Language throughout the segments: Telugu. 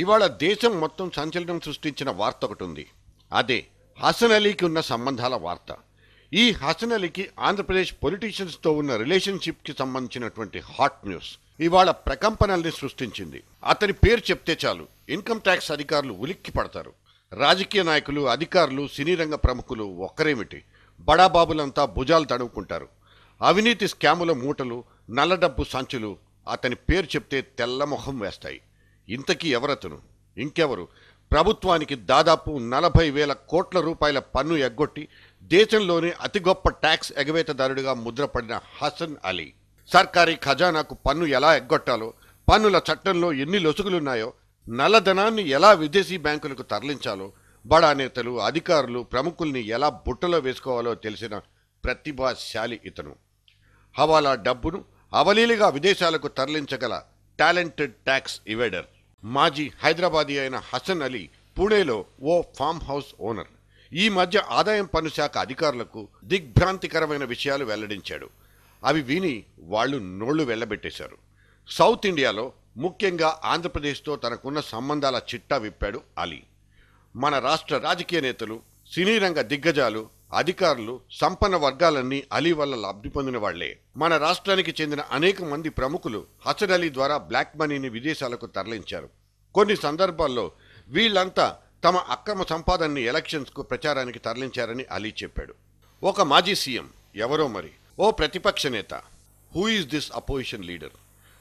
ఇవాళ దేశం మొత్తం సంచలనం సృష్టించిన వార్త ఒకటి ఉంది. అదే హసన్ అలీకి ఉన్న సంబంధాల వార్త. ఈ హసన్ అలీకి ఆంధ్రప్రదేశ్ పొలిటీషియన్స్తో ఉన్న రిలేషన్షిప్కి సంబంధించినటువంటి హాట్ న్యూస్ ఇవాళ ప్రకంపనల్ని సృష్టించింది. అతని పేరు చెప్తే చాలు ఇన్కమ్ ట్యాక్స్ అధికారులు ఉలిక్కి పడతారు. రాజకీయ నాయకులు, అధికారులు, సినీ రంగ ప్రముఖులు ఒక్కరేమిటి, బడాబాబులంతా భుజాలు తడుముకుంటారు. అవినీతి స్కాముల మూటలు, నల్లడబ్బు సంచులు అతని పేరు చెప్తే తెల్లమొహం వేస్తాయి. ఇంతకీ ఎవరతను? ఇంకెవరు? ప్రభుత్వానికి దాదాపు 40,000 కోట్ల రూపాయల పన్ను ఎగ్గొట్టి దేశంలోనే అతి గొప్ప ట్యాక్స్ ఎగవేతదారుడిగా ముద్రపడిన హసన్ అలీ. సర్కారీ ఖజానాకు పన్ను ఎలా ఎగ్గొట్టాలో, పన్నుల చట్టంలో ఎన్ని లొసుగులున్నాయో, నల్లధనాన్ని ఎలా విదేశీ బ్యాంకులకు తరలించాలో, బడా నేతలు, అధికారులు, ప్రముఖుల్ని ఎలా బుట్టలో వేసుకోవాలో తెలిసిన ప్రతిభాశాలి ఇతను. హవాలా డబ్బును అవలీలుగా విదేశాలకు తరలించగల టాలెంటెడ్ ట్యాక్స్ ఇవేడర్. మాజీ హైదరాబాదీ అయిన హసన్ అలీ పూణేలో ఓ ఫామ్ హౌస్ ఓనర్. ఈ మధ్య ఆదాయం పన్ను శాఖ అధికారులకు దిగ్భ్రాంతికరమైన విషయాలు వెల్లడించాడు. అవి విని వాళ్లు నోళ్లు వెళ్లబెట్టేశారు. సౌత్ ఇండియాలో, ముఖ్యంగా ఆంధ్రప్రదేశ్తో తనకున్న సంబంధాల చిట్టా విప్పాడు అలీ. మన రాష్ట్ర రాజకీయ నేతలు, సినీ రంగ దిగ్గజాలు, అధికారులు, సంపన్న వర్గాలన్నీ అలీ వల్ల లబ్ధి పొందిన వాళ్లే. మన రాష్ట్రానికి చెందిన అనేక మంది ప్రముఖులు హసన్ అలీ ద్వారా బ్లాక్ మనీని విదేశాలకు తరలించారు. కొన్ని సందర్భాల్లో వీళ్లంతా తమ అక్రమ సంపాదనని ఎలక్షన్స్కు ప్రచారానికి తరలించారని అలీ చెప్పాడు. ఒక మాజీ సీఎం ఎవరో మరి, ఓ ప్రతిపక్ష నేత, who is this opposition leader,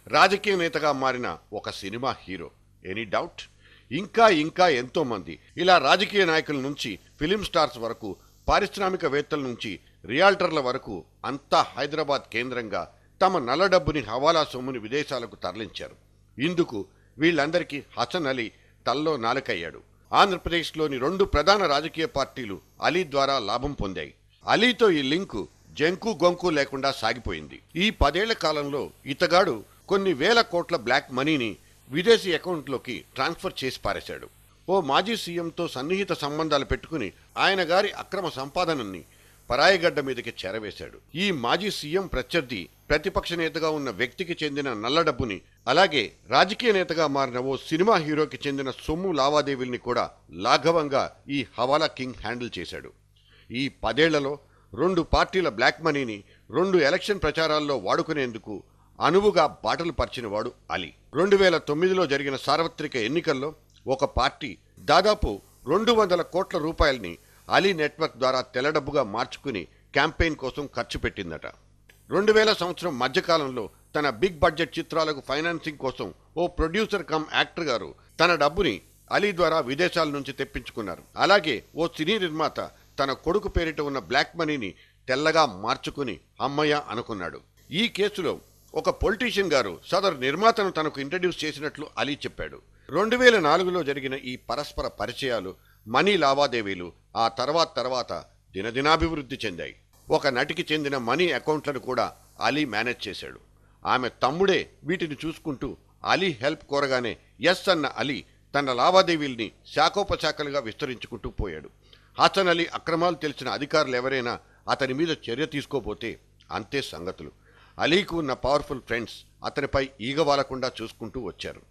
రాజకీయ నేతగా మారిన ఒక సినిమా హీరో, ఎనీ డౌట్? ఇంకా ఎంతో మంది ఇలా రాజకీయ నాయకుల నుంచి ఫిలిం స్టార్స్ వరకు, పారిశ్రామికవేత్తల నుంచి రియాల్టర్ల వరకు అంతా హైదరాబాద్ కేంద్రంగా తమ నల్ల డబ్బుని, హవాలా సొమ్ముని విదేశాలకు తరలించారు. ఇందుకు వీళ్ళందరికీ హసన్ అలీ తల్లో నాలుకయ్యాడు. ఆంధ్రప్రదేశ్లోని 2 ప్రధాన రాజకీయ పార్టీలు అలీ ద్వారా లాభం పొందాయి. అలీతో ఈ లింకు జంకు గొంకు లేకుండా సాగిపోయింది. ఈ 10 ఏళ్ల కాలంలో ఇతగాడు కొన్ని వేల కోట్ల బ్లాక్ మనీని విదేశీ అకౌంట్లోకి ట్రాన్స్ఫర్ చేసి పారేశాడు. ఓ మాజీ సీఎంతో సన్నిహిత సంబంధాలు పెట్టుకుని ఆయన గారి అక్రమ సంపాదనని పరాయిగడ్డ మీదకి చేరవేశాడు. ఈ మాజీ సీఎం ప్రత్యర్థి ప్రతిపక్ష నేతగా ఉన్న వ్యక్తికి చెందిన నల్ల డబ్బుని, అలాగే రాజకీయ నేతగా మారిన ఓ సినిమా హీరోకి చెందిన సొమ్ము లావాదేవీల్ని కూడా లాఘవంగా ఈ హవాలా కింగ్ హ్యాండిల్ చేశాడు. ఈ 10 ఏళ్లలో 2 పార్టీల బ్లాక్ మనీని 2 ఎలక్షన్ ప్రచారాల్లో వాడుకునేందుకు అనువుగా బాటలు పరిచినవాడు అలీ. 2009లో జరిగిన సార్వత్రిక ఎన్నికల్లో ఒక పార్టీ దాదాపు 200 కోట్ల రూపాయల్ని అలీ నెట్వర్క్ ద్వారా తెల్లడబ్బుగా మార్చుకుని క్యాంపెయిన్ కోసం ఖర్చు పెట్టిందట. 2000 సంవత్సరం మధ్యకాలంలో తన బిగ్ బడ్జెట్ చిత్రాలకు ఫైనాన్సింగ్ కోసం ఓ ప్రొడ్యూసర్ కమ్ యాక్టర్ గారు తన డబ్బుని అలీ ద్వారా విదేశాల నుంచి తెప్పించుకున్నారు. అలాగే ఓ సినీ నిర్మాత తన కొడుకు పేరిట ఉన్న బ్లాక్ మనీని తెల్లగా మార్చుకుని అమ్మయ్య అనుకున్నాడు. ఈ కేసులో ఒక పొలిటీషియన్ గారు సదరు నిర్మాతను తనకు ఇంట్రడ్యూస్ చేసినట్లు అలీ చెప్పాడు. 2004లో జరిగిన ఈ పరస్పర పరిచయాలు, మనీ లావాదేవీలు ఆ తర్వాత దినదినాభివృద్ధి చెందాయి. ఒక నటికి చెందిన మనీ అకౌంట్లను కూడా అలీ మేనేజ్ చేశాడు. ఆమె తమ్ముడే వీటిని చూసుకుంటూ అలీ హెల్ప్ కోరగానే ఎస్ అన్న అలీ తన లావాదేవీల్ని శాఖోపశాఖలుగా విస్తరించుకుంటూ పోయాడు. హసన్ అలీ అక్రమాలు తెలిసిన అధికారులు ఎవరైనా అతని మీద చర్య తీసుకోపోతే అంతే సంగతులు. అలీకు ఉన్న పవర్ఫుల్ ఫ్రెండ్స్ అతనిపై ఈగవాలకుండా చూసుకుంటూ వచ్చారు.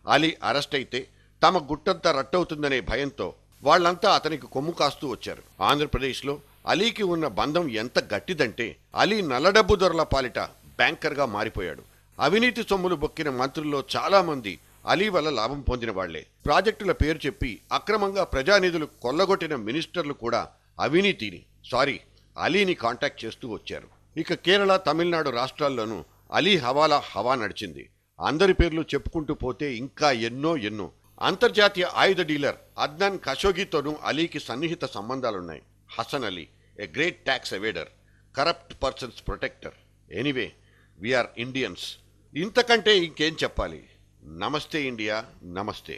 అలీ అరెస్ట్ అయితే తమ గుట్టంతా రట్టవుతుందనే భయంతో వాళ్లంతా అతనికి కొమ్ము కాస్తూ వచ్చారు. ఆంధ్రప్రదేశ్లో అలీకి ఉన్న బంధం ఎంత గట్టిదంటే అలీ నల్లడబ్బు దొరల పాలిట బ్యాంకర్గా మారిపోయాడు. అవినీతి సొమ్ములు బొక్కిన మంత్రుల్లో చాలా మంది అలీ వల్ల లాభం పొందిన వాళ్లే. ప్రాజెక్టుల పేరు చెప్పి అక్రమంగా ప్రజానిధులు కొల్లగొట్టిన మినిస్టర్లు కూడా అలీని కాంటాక్ట్ చేస్తూ వచ్చారు. ఇక కేరళ, తమిళనాడు రాష్ట్రాల్లోనూ అలీ హవాలా హవా నడిచింది. అందరి పేర్లు చెప్పుకుంటూ పోతే ఇంకా ఎన్నో. అంతర్జాతీయ ఆయుధ డీలర్ అద్నాన్ ఖషోగీతోనూ అలీకి సన్నిహిత సంబంధాలున్నాయి. Hasan Ali a great tax evader, corrupt persons protector. Anyway, we're Indians. ఇంతకంటే ఇంకేం చెప్పాలి? నమస్తే ఇండియా, నమస్తే.